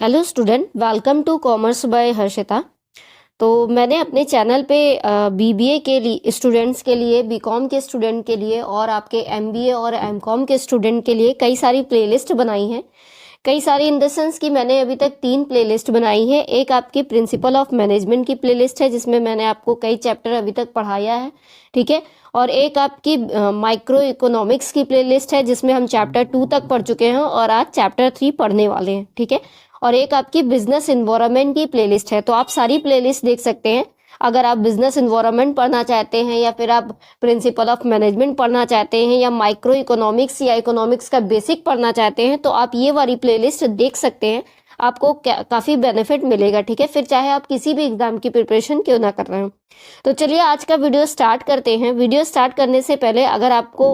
Hello student, welcome to commerce by Harshita. तो मैंने अपने चैनल पे बीबीए के लिए स्टूडेंट्स के लिए, बीकॉम के स्टूडेंट के लिए और आपके एमबीए और एमकॉम के स्टूडेंट के लिए कई सारी प्लेलिस्ट बनाई हैं। कई सारी इन द सेंस कि मैंने अभी तक 3 प्लेलिस्ट बनाई है। एक आपकी प्रिंसिपल ऑफ मैनेजमेंट की प्लेलिस्ट है जिसमें मैंने आपको कई चैप्टर अभी तक पढ़ाया है, ठीक है। और एक आपकी माइक्रो इकोनॉमिक्स की प्लेलिस्ट है जिसमें हम चैप्टर 2 तक पढ़ चुके हैं और आज चैप्टर 3 पढ़ने वाले हैं, ठीक है। और एक आपकी बिजनेस इन्वायरमेंट की प्लेलिस्ट है। तो आप सारी प्लेलिस्ट देख सकते हैं। अगर आप बिजनेस इन्वायरमेंट पढ़ना चाहते हैं या फिर आप प्रिंसिपल ऑफ मैनेजमेंट पढ़ना चाहते हैं या माइक्रो इकोनॉमिक्स या इकोनॉमिक्स का बेसिक पढ़ना चाहते हैं तो आप ये वाली प्लेलिस्ट देख सकते हैं। आपको काफ़ी बेनिफिट मिलेगा, ठीक है। फिर चाहे आप किसी भी एग्जाम की प्रिपरेशन क्यों ना कर रहे हो। तो चलिए आज का वीडियो स्टार्ट करते हैं। वीडियो स्टार्ट करने से पहले अगर आपको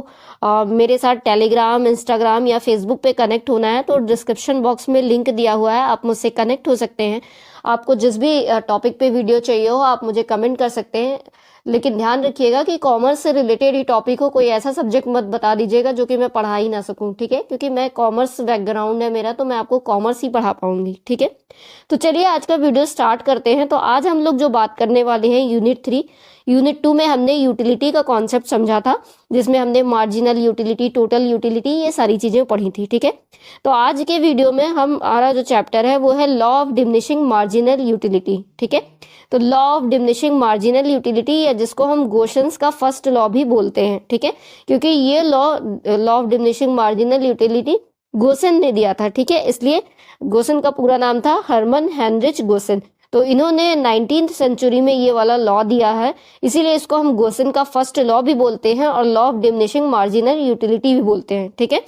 मेरे साथ टेलीग्राम, इंस्टाग्राम या फेसबुक पे कनेक्ट होना है तो डिस्क्रिप्शन बॉक्स में लिंक दिया हुआ है, आप मुझसे कनेक्ट हो सकते हैं। आपको जिस भी टॉपिक पे वीडियो चाहिए हो आप मुझे कमेंट कर सकते हैं, लेकिन ध्यान रखिएगा कि कॉमर्स से रिलेटेड ही टॉपिक हो। कोई ऐसा सब्जेक्ट मत बता दीजिएगा जो कि मैं पढ़ा ही ना सकूं, ठीक है, क्योंकि मैं कॉमर्स बैकग्राउंड है मेरा, तो मैं आपको कॉमर्स ही पढ़ा पाऊंगी, ठीक है। तो चलिए आज का वीडियो स्टार्ट करते हैं। तो आज हम लोग जो बात करने वाले हैं यूनिट 3। यूनिट 2 में हमने यूटिलिटी का कॉन्सेप्ट समझा था, जिसमें हमने मार्जिनल यूटिलिटी, टोटल यूटिलिटी, ये सारी चीजें पढ़ी थी, ठीक है। तो आज के वीडियो में हमारा जो चैप्टर है वो है law of diminishing marginal utility, ठीक है। तो law of diminishing marginal utility, या जिसको हम गोशंस का फर्स्ट लॉ भी बोलते हैं, ठीक है, क्योंकि ये law of diminishing marginal utility Gaussian ने दिया था, ठीक है। इसलिए गोसेन का पूरा नाम था हरमन हेनरिच गोसेन। तो इन्होंने 19th सेंचुरी में ये वाला लॉ दिया है, इसीलिए इसको हम गोसेन का फर्स्ट लॉ भी बोलते हैं और law of diminishing marginal utility भी बोलते हैं, ठीक है।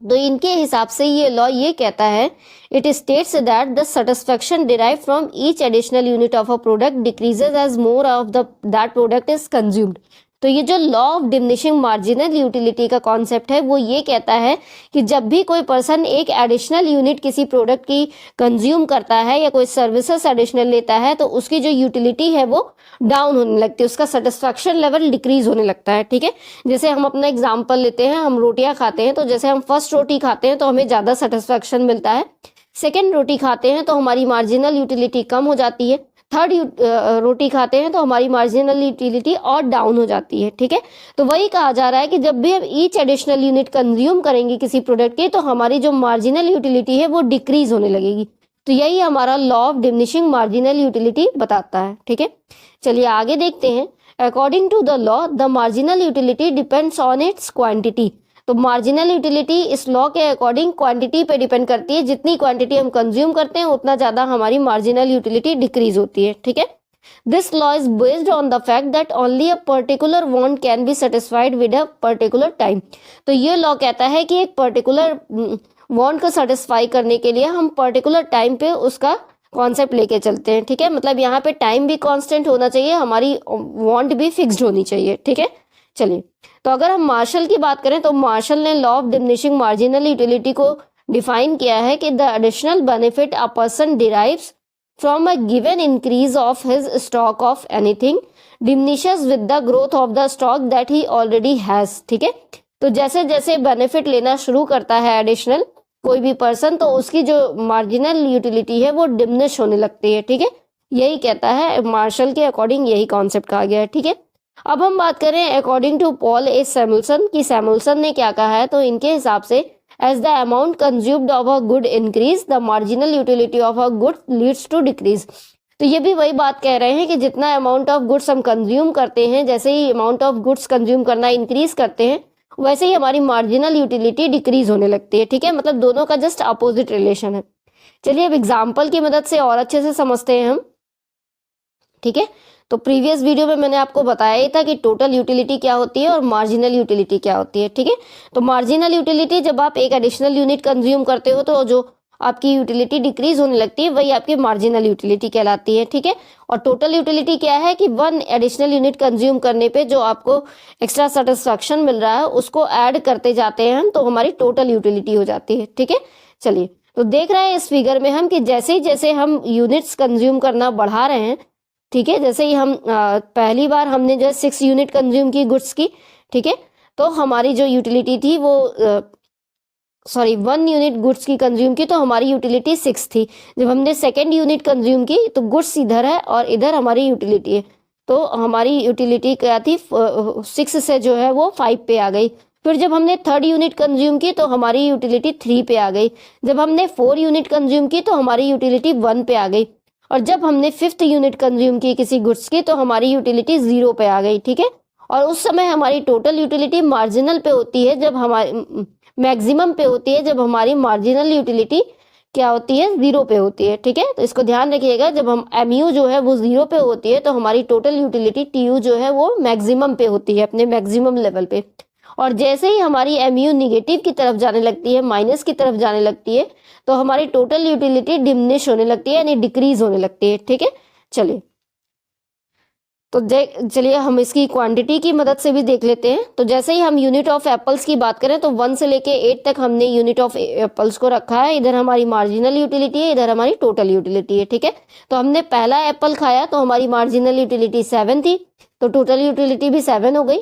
तो इनके हिसाब से ये लॉ ये कहता है, it states that the satisfaction derive from each additional unit of a product decreases as more of the that product is consumed. तो ये जो law of diminishing marginal utility का कॉन्सेप्ट है वो ये कहता है कि जब भी कोई पर्सन एक एडिशनल यूनिट किसी प्रोडक्ट की कंज्यूम करता है या कोई सर्विसेज एडिशनल लेता है तो उसकी जो यूटिलिटी है वो डाउन होने लगती है, उसका सेटिस्फैक्शन लेवल डिक्रीज होने लगता है, ठीक है। जैसे हम अपना एग्जांपल लेते हैं, हम रोटियां खाते हैं तो जैसे हम फर्स्ट रोटी खाते हैं तो हमें ज़्यादा सेटिस्फैक्शन मिलता है, सेकेंड रोटी खाते हैं तो हमारी मार्जिनल यूटिलिटी कम हो जाती है, थर्ड रोटी खाते हैं तो हमारी मार्जिनल यूटिलिटी और डाउन हो जाती है, ठीक है। तो वही कहा जा रहा है कि जब भी हम ईच एडिशनल यूनिट कंज्यूम करेंगे किसी प्रोडक्ट की तो हमारी जो मार्जिनल यूटिलिटी है वो डिक्रीज होने लगेगी। तो यही हमारा law of diminishing marginal utility बताता है, ठीक है। चलिए आगे देखते हैं। According to the law the marginal utility depends on its quantity. तो मार्जिनल यूटिलिटी इस लॉ के अकॉर्डिंग क्वांटिटी पे डिपेंड करती है, जितनी क्वांटिटी हम कंज्यूम करते हैं उतना ज्यादा हमारी मार्जिनल यूटिलिटी डिक्रीज होती है, ठीक है। This law is based on the fact that only a particular want can be satisfied with a particular time. तो ये लॉ कहता है कि एक पर्टिकुलर वांट को सेटिस्फाई करने के लिए हम पर्टिकुलर टाइम पे उसका कॉन्सेप्ट लेके चलते हैं, ठीक है। मतलब यहाँ पे टाइम भी कांस्टेंट होना चाहिए, हमारी वांट भी फिक्स्ड होनी चाहिए, ठीक है। चलिए, तो अगर हम मार्शल की बात करें तो मार्शल ने law of diminishing marginal utility को डिफाइन किया है कि the additional benefit a person derives from a given increase of his stock of anything diminishes with the growth of the stock that he already has, ठीक है। तो जैसे जैसे benefit लेना शुरू करता है एडिशनल कोई भी पर्सन, तो उसकी जो मार्जिनल यूटिलिटी है वो डिमिनिश होने लगती है, ठीक है। यही कहता है मार्शल के अकॉर्डिंग, यही कॉन्सेप्ट कहा गया है, ठीक है। अब हम बात करें according to Paul A Samuelson की, सैमुअल्सन ने क्या कहा है। तो इनके हिसाब से as the amount consumed of a good increase the marginal utility of a good leads to decrease. तो ये भी वही बात कह रहे हैं कि जितना अमाउंट ऑफ गुड्स हम कंज्यूम करते हैं, जैसे ही अमाउंट ऑफ गुड्स कंज्यूम करना इंक्रीज करते हैं वैसे ही हमारी मार्जिनल यूटिलिटी डिक्रीज होने लगती है, ठीक है। मतलब दोनों का जस्ट अपोजिट रिलेशन है। चलिए अब एग्जाम्पल की मदद से और अच्छे से समझते हैं हम, ठीक है। तो प्रीवियस वीडियो में मैंने आपको बताया ही था कि टोटल यूटिलिटी क्या होती है और मार्जिनल यूटिलिटी क्या होती है, ठीक है। तो मार्जिनल यूटिलिटी जब आप एक एडिशनल यूनिट कंज्यूम करते हो तो जो आपकी यूटिलिटी डिक्रीज होने लगती है वही आपकी मार्जिनल यूटिलिटी कहलाती है, ठीक है। और टोटल यूटिलिटी क्या है कि वन एडिशनल यूनिट कंज्यूम करने पे जो आपको एक्स्ट्रा सेटिस्फैक्शन मिल रहा है उसको ऐड करते जाते हैं हम, तो हमारी टोटल यूटिलिटी हो जाती है, ठीक है। चलिए, तो देख रहे हैं इस फिगर में हम कि जैसे हम यूनिट्स कंज्यूम करना बढ़ा रहे हैं, ठीक है। जैसे ही हम पहली बार हमने जो 6 यूनिट कंज्यूम की गुड्स की, ठीक है, तो हमारी जो यूटिलिटी थी वो सॉरी 1 यूनिट गुड्स की कंज्यूम की तो हमारी यूटिलिटी 6 थी। जब हमने सेकेंड यूनिट कंज्यूम की तो गुड्स इधर है और इधर हमारी यूटिलिटी है, तो हमारी यूटिलिटी क्या थी 6 से जो है वो 5 पे आ गई। फिर जब हमने थर्ड यूनिट कंज्यूम की तो हमारी यूटिलिटी 3 पे आ गई। जब हमने 4 यूनिट कंज्यूम की तो हमारी यूटिलिटी 1 पे आ गई। और जब हमने 5th यूनिट कंज्यूम की किसी गुड्स की तो हमारी यूटिलिटी 0 पे आ गई, ठीक है। और उस समय हमारी टोटल यूटिलिटी मार्जिनल पे होती है, जब हमारी मैक्सिमम पे होती है, जब हमारी मार्जिनल यूटिलिटी क्या होती है 0 पे होती है, ठीक है। तो इसको ध्यान रखिएगा, जब हम MU जो है वो 0 पे होती है तो हमारी टोटल यूटिलिटी TU जो है वो मैक्सिमम पे होती है, अपने मैक्सिमम लेवल पे। और जैसे ही हमारी MU निगेटिव की तरफ जाने लगती है, माइनस की तरफ जाने लगती है, तो हमारी टोटल यूटिलिटी डिमिनिश होने लगती है, यानी डिक्रीज होने लगती है, ठीक है। चलिए तो चलिए हम इसकी क्वांटिटी की मदद से भी देख लेते हैं। तो जैसे ही हम यूनिट ऑफ एप्पल्स की बात करें तो 1 से लेके 8 तक हमने यूनिट ऑफ एप्पल्स को रखा है। इधर हमारी मार्जिनल यूटिलिटी है, इधर हमारी टोटल यूटिलिटी है, ठीक है। तो हमने पहला एप्पल खाया तो हमारी मार्जिनल यूटिलिटी 7 थी, तो टोटल यूटिलिटी भी 7 हो गई।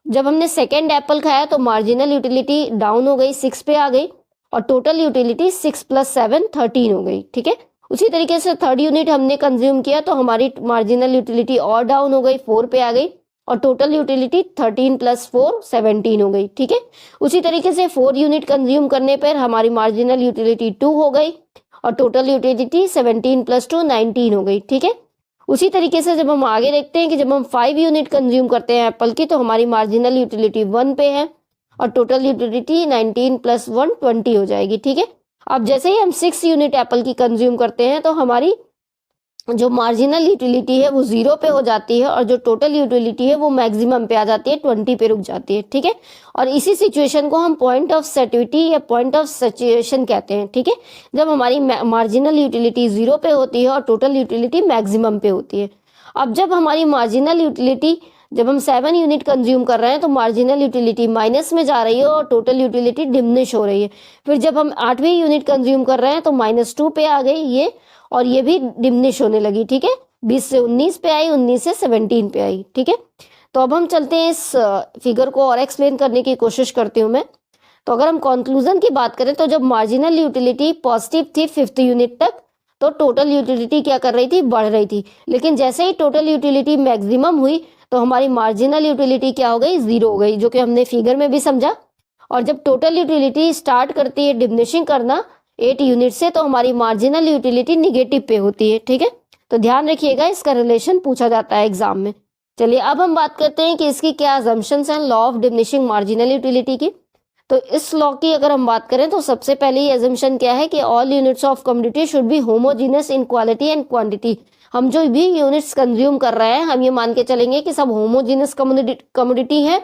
जब हमने सेकेंड एप्पल खाया तो मार्जिनल यूटिलिटी डाउन हो गई, 6 पे आ गई, और टोटल यूटिलिटी 6 + 7 13 हो गई, ठीक है। उसी तरीके से थर्ड यूनिट हमने कंज्यूम किया तो हमारी मार्जिनल यूटिलिटी और डाउन हो गई, 4 पे आ गई, और टोटल यूटिलिटी 13 + 4 17 हो गई, ठीक है। उसी तरीके से 4 यूनिट कंज्यूम करने पर हमारी मार्जिनल यूटिलिटी 2 हो गई और टोटल यूटिलिटी 17 + 2 19 हो गई, ठीक है। उसी तरीके से जब हम आगे देखते हैं कि जब हम 5 यूनिट कंज्यूम करते हैं एप्पल की तो हमारी मार्जिनल यूटिलिटी 1 पे है और टोटल यूटिलिटी 19 + 1 20 हो जाएगी, ठीक है। अब जैसे ही हम 6 यूनिट एप्पल की कंज्यूम करते हैं तो हमारी जो मार्जिनल यूटिलिटी है वो 0 पे हो जाती है और जो टोटल यूटिलिटी है वो मैक्सिमम पे आ जाती है, 20 पे रुक जाती है, ठीक है। और इसी सिचुएशन को हम पॉइंट ऑफ सैचुरेशन या पॉइंट ऑफ सैचुरेशन कहते हैं, ठीक है। जब हमारी मार्जिनल यूटिलिटी 0 पे होती है और टोटल यूटिलिटी मैक्सिमम पे होती है। अब जब हमारी मार्जिनल यूटिलिटी, जब हम 7 यूनिट कंज्यूम कर रहे हैं तो मार्जिनल यूटिलिटी माइनस में जा रही है और टोटल यूटिलिटी डिमिनिश हो रही है। फिर जब हम 8वीं यूनिट कंज्यूम कर रहे हैं तो -2 पे आ गई ये, और ये भी डिमिनिश होने लगी, ठीक है। 20 से 19 पे आई, 19 से 17 पे आई, ठीक है। तो अब हम चलते हैं इस फिगर को और एक्सप्लेन करने की कोशिश करती हूँ मैं। तो अगर हम कंक्लूजन की बात करें तो जब मार्जिनल यूटिलिटी पॉजिटिव थी 5th यूनिट तक तो टोटल यूटिलिटी क्या कर रही थी, बढ़ रही थी। लेकिन जैसे ही टोटल यूटिलिटी मैक्सिमम हुई तो हमारी मार्जिनल यूटिलिटी क्या हो गई, 0 हो गई, जो कि हमने फिगर में भी समझा। और जब टोटल यूटिलिटी स्टार्ट करती है डिमिनिशिंग करना 8 यूनिट से तो हमारी मार्जिनल यूटिलिटी निगेटिव पे होती है, ठीक है। तो ध्यान रखिएगा, इसका रिलेशन पूछा जाता है एग्जाम में। चलिए अब हम बात करते हैं कि इसकी क्या अजम्पशंस हैं law of diminishing marginal utility की। तो इस लॉ की अगर हम बात करें तो सबसे पहले अजम्पशन क्या है कि all units of commodity should be homogeneous in quality and quantity. हम जो भी यूनिट्स कंज्यूम कर रहे हैं हम ये मान के चलेंगे कि सब होमोजीनियस कमोडिटी है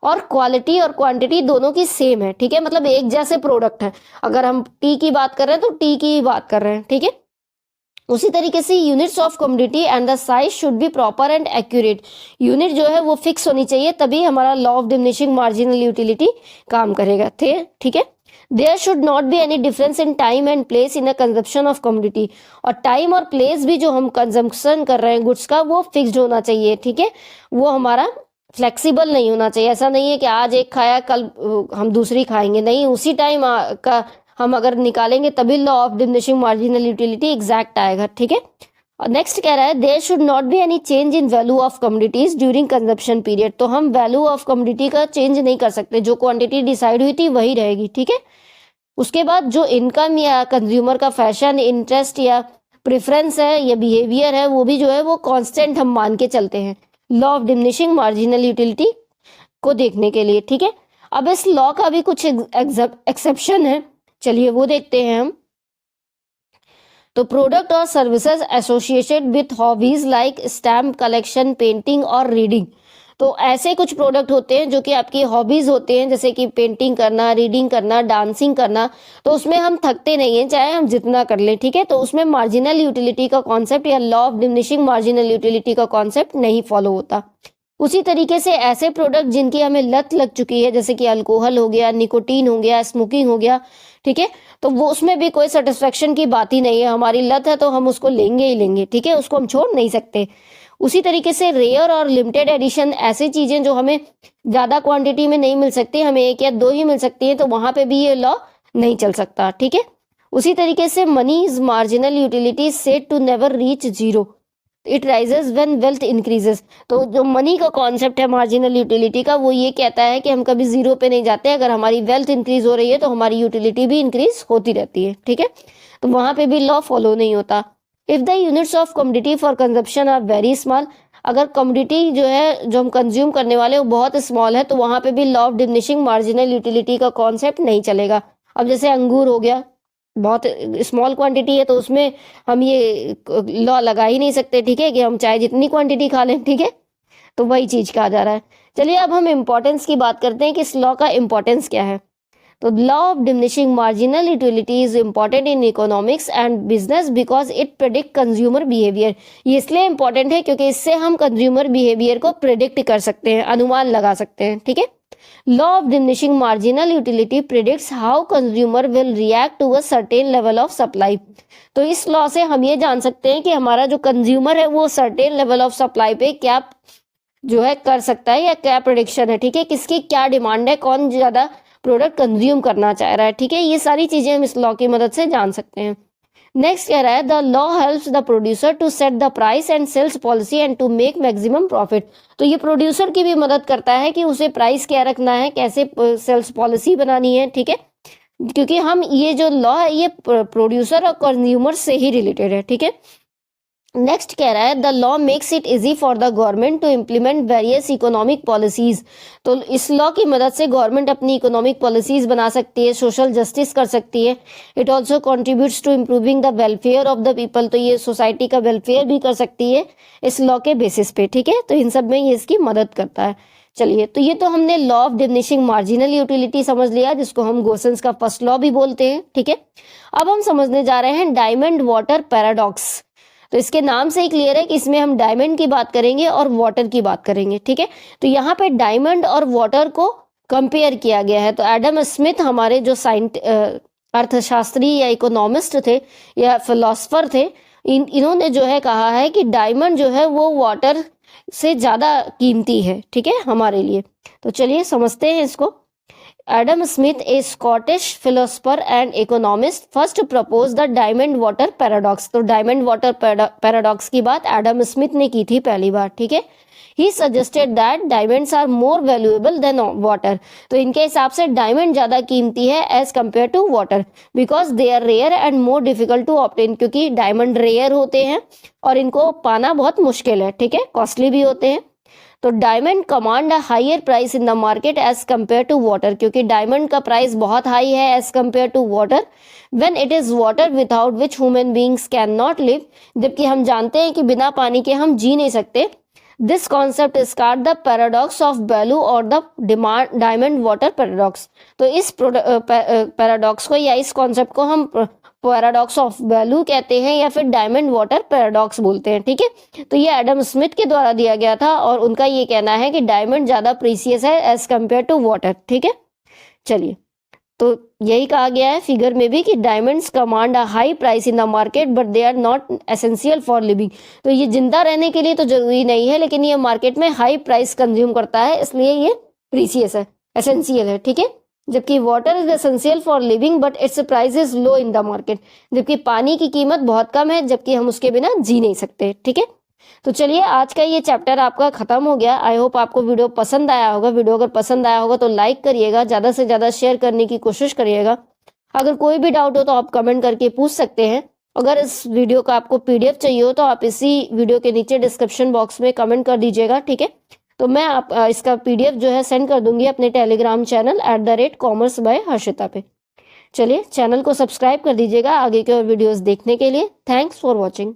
और क्वालिटी और क्वांटिटी दोनों की सेम है, ठीक है। मतलब एक जैसे प्रोडक्ट है। अगर हम टी की बात कर रहे हैं तो टी की ही बात कर रहे हैं, ठीक है। उसी तरीके से units of commodity and the size should be proper and accurate. Unit जो है वो फिक्स होनी चाहिए, तभी हमारा law of diminishing marginal utility काम करेगा, ठीक है। There should not be any difference in time and place in the consumption of commodity. और टाइम और प्लेस भी जो हम कंजम्पशन कर रहे हैं गुड्स का वो फिक्स्ड होना चाहिए, ठीक है। वो हमारा फ्लेक्सिबल नहीं होना चाहिए। ऐसा नहीं है कि आज एक खाया कल हम दूसरी खाएंगे, नहीं, उसी टाइम का हम अगर निकालेंगे तभी law of diminishing marginal utility exact आएगा, ठीक है। और नेक्स्ट कह रहा है there should not be any change in value of commodities during consumption period. तो हम वैल्यू ऑफ कमोडिटी का चेंज नहीं कर सकते, जो क्वांटिटी डिसाइड हुई थी वही रहेगी, ठीक है। उसके बाद जो इनकम या कंज्यूमर का फैशन, इंटरेस्ट या प्रेफरेंस है या बिहेवियर है वो भी जो है वो कांस्टेंट हम मान के चलते हैं law of diminishing marginal utility को देखने के लिए, ठीक है। अब इस लॉ का भी कुछ एक्सेप्शन है, चलिए वो देखते हैं हम। तो प्रोडक्ट और services associated with hobbies like stamp collection, painting और रीडिंग। तो ऐसे कुछ प्रोडक्ट होते हैं जो कि आपकी हॉबीज होते हैं, जैसे कि पेंटिंग करना, रीडिंग करना, डांसिंग करना। तो उसमें हम थकते नहीं हैं चाहे हम जितना कर लें, ठीक है। तो उसमें मार्जिनल यूटिलिटी का कॉन्सेप्ट या law of diminishing marginal utility का कॉन्सेप्ट नहीं फॉलो होता। उसी तरीके से ऐसे प्रोडक्ट जिनकी हमें लत लग चुकी है, जैसे कि अल्कोहल हो गया, निकोटीन हो गया, स्मोकिंग हो गया, ठीक है, तो वो उसमें भी कोई सेटिस्फेक्शन की बात ही नहीं है। हमारी लत है तो हम उसको लेंगे ही लेंगे, ठीक है, उसको हम छोड़ नहीं सकते। उसी तरीके से रेयर और लिमिटेड एडिशन ऐसी चीजें जो हमें ज्यादा क्वांटिटी में नहीं मिल सकती, हमें 1 या 2 ही मिल सकती है, तो वहां पे भी ये लॉ नहीं चल सकता, ठीक है। उसी तरीके से money is marginal utility said to never reach zero, it rises when wealth increases. तो जो मनी का कॉन्सेप्ट है मार्जिनल यूटिलिटी का, वो ये कहता है कि हम कभी जीरो पे नहीं जाते, अगर हमारी वेल्थ इंक्रीज हो रही है तो हमारी यूटिलिटी भी इंक्रीज होती रहती है, ठीक है। तो वहां पे भी लॉ फॉलो नहीं होता। If the units of commodity for consumption are very small, अगर कमोडिटी जो है जो हम कंज्यूम करने वाले वो बहुत स्मॉल है, तो वहां पे भी law of diminishing marginal utility का कॉन्सेप्ट नहीं चलेगा। अब जैसे अंगूर हो गया, बहुत स्मॉल क्वांटिटी है, तो उसमें हम ये लॉ लगा ही नहीं सकते, ठीक है, कि हम चाहे जितनी क्वांटिटी खा लें, ठीक है। तो वही चीज कहा जा रहा है। चलिए अब हम इम्पोर्टेंस की बात करते हैं कि इस लॉ का इम्पोर्टेंस क्या है। तो law of diminishing marginal utility is important in economics and business because it predict consumer behaviour. ये इसलिए इम्पोर्टेंट है क्योंकि इससे हम कंज्यूमर बिहेवियर को प्रेडिक्ट कर सकते हैं, अनुमान लगा सकते हैं, ठीक है। Law of diminishing marginal utility predicts how consumer will react to a certain level of supply. तो इस लॉ से हम ये जान सकते हैं कि हमारा जो कंज्यूमर है वो सर्टेन लेवल ऑफ सप्लाई पे क्या जो है कर सकता है, या क्या प्रेडिक्शन है, ठीक है, किसकी क्या डिमांड है, कौन ज्यादा प्रोडक्ट कंज्यूम करना चाह रहा है, ठीक है। ये सारी चीजें हम इस लॉ की मदद से जान सकते हैं। नेक्स्ट कह रहा है the law helps the producer to set the price and sales policy and to make maximum profit. तो ये प्रोड्यूसर की भी मदद करता है कि उसे प्राइस क्या रखना है, कैसे सेल्स पॉलिसी बनानी है, ठीक है, क्योंकि हम ये जो लॉ है ये प्रोड्यूसर और कंज्यूमर से ही रिलेटेड है, ठीक है। नेक्स्ट कह रहा है the law makes it easy for the government to implement various economic policies. तो इस लॉ की मदद से गवर्नमेंट अपनी इकोनॉमिक पॉलिसीज बना सकती है, सोशल जस्टिस कर सकती है। It also contributes to improving the welfare of the people. तो ये सोसाइटी का वेलफेयर भी कर सकती है इस लॉ के बेसिस पे, ठीक है। तो इन सब में ये इसकी मदद करता है। चलिए, तो ये तो हमने law of diminishing marginal utility समझ लिया, जिसको हम गोसेंस का फर्स्ट लॉ भी बोलते हैं, ठीक है। अब हम समझने जा रहे हैं डायमंड वाटर पैराडॉक्स। तो इसके नाम से ही क्लियर है कि इसमें हम डायमंड की बात करेंगे और वाटर की बात करेंगे, ठीक है। तो यहाँ पे डायमंड और वाटर को कंपेयर किया गया है। तो एडम स्मिथ हमारे जो अर्थशास्त्री या इकोनॉमिस्ट थे या फिलोसफर थे, इन्होंने जो है कहा है कि डायमंड जो है वो वाटर से ज्यादा कीमती है, ठीक है, हमारे लिए। तो चलिए समझते हैं इसको। Adam Smith, a Scottish philosopher and economist, first proposed the diamond water paradox। तो diamond water paradox की बात एडम स्मिथ ने की थी पहली बार, ठीक है। He suggested that diamonds are more valuable than water। तो इनके हिसाब से डायमंड ज्यादा कीमती है as compared to water because they are rare and more difficult to obtain। क्योंकि डायमंड रेयर होते हैं और इनको पाना बहुत मुश्किल है, ठीक है, कॉस्टली भी होते हैं। तो diamond command a higher price in the market as compare to water. क्योंकि डायमंड का प्राइस बहुत हाई है as compare to water. When it is water without which human beings can not live. जबकि हम जानते हैं कि बिना पानी के हम जी नहीं सकते। This concept is called the paradox of value और द डायमंड वाटर पैराडॉक्स। तो इस पैराडॉक्स को या इस कॉन्सेप्ट को हम पैराडॉक्स ऑफ वैल्यू कहते हैं या फिर डायमंड वाटर पैराडॉक्स बोलते हैं, ठीक है। तो ये एडम स्मिथ के द्वारा दिया गया था और उनका ये कहना है कि डायमंड ज्यादा प्रीसियस है एज कंपेयर टू वाटर, ठीक है। चलिए, तो यही कहा गया है फिगर में भी कि diamonds command a high price in the market but they are not essential for living. तो ये जिंदा रहने के लिए तो जरूरी नहीं है, लेकिन ये मार्केट में हाई प्राइस कंज्यूम करता है, इसलिए ये प्रीसियस है, एसेंशियल है, ठीक है। जबकि water is essential for living but it's price is low in the market. जबकि पानी की कीमत बहुत कम है, जबकि हम उसके बिना जी नहीं सकते, ठीक है। तो चलिए, आज का ये चैप्टर आपका खत्म हो गया। आई होप आपको वीडियो पसंद आया होगा। वीडियो अगर पसंद आया होगा तो लाइक करिएगा, ज्यादा से ज्यादा शेयर करने की कोशिश करिएगा। अगर कोई भी डाउट हो तो आप कमेंट करके पूछ सकते हैं। अगर इस वीडियो का आपको पीडीएफ चाहिए हो तो आप इसी वीडियो के नीचे डिस्क्रिप्शन बॉक्स में कमेंट कर दीजिएगा, ठीक है। तो मैं इसका पीडीएफ जो है सेंड कर दूंगी अपने Telegram channel @commerce by Harshita पे। चलिए, चैनल को सब्सक्राइब कर दीजिएगा आगे के और वीडियोस देखने के लिए। Thanks for watching.